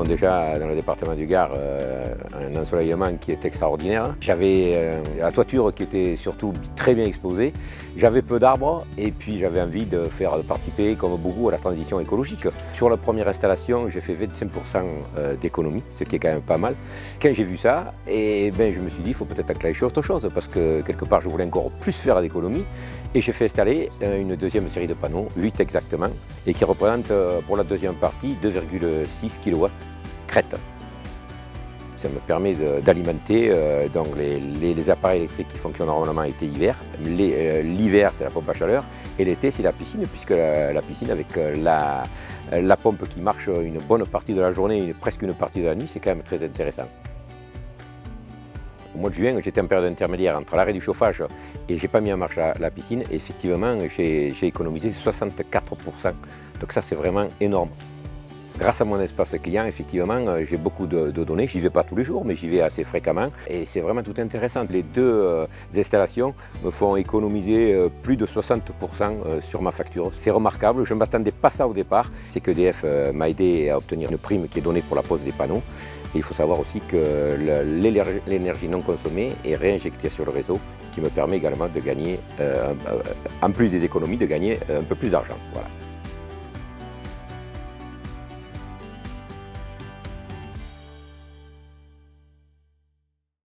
déjà dans le département du Gard un ensoleillement qui est extraordinaire. J'avais la toiture qui était surtout très bien exposée. J'avais peu d'arbres et puis j'avais envie de faire participer, comme beaucoup, à la transition écologique. Sur la première installation, j'ai fait 25% d'économie, ce qui est quand même pas mal. Quand j'ai vu ça, je me suis dit, il faut peut-être enclencher autre chose parce que quelque part, je voulais encore plus faire d'économie. Et j'ai fait installer une deuxième série de panneaux, 8 exactement, et qui représentent pour la deuxième partie 2,6 kW crête. Ça me permet d'alimenter les appareils électriques qui fonctionnent normalement été hiver. L'hiver, c'est la pompe à chaleur, et l'été, c'est la piscine, puisque la piscine, avec la pompe qui marche une bonne partie de la journée, presque une partie de la nuit, c'est quand même très intéressant. Au mois de juin, j'étais en période intermédiaire entre l'arrêt du chauffage et j'ai pas mis en marche la piscine. Et effectivement, j'ai économisé 64%. Donc ça, c'est vraiment énorme. Grâce à mon espace client, effectivement, j'ai beaucoup de données. J'y vais pas tous les jours, mais j'y vais assez fréquemment. Et c'est vraiment tout intéressant. Les deux installations me font économiser plus de 60% sur ma facture. C'est remarquable, je ne m'attendais pas à ça au départ. C'est qu'EDF m'a aidé à obtenir une prime qui est donnée pour la pose des panneaux. Et il faut savoir aussi que l'énergie non consommée est réinjectée sur le réseau, qui me permet également de gagner, en plus des économies, de gagner un peu plus d'argent. Voilà.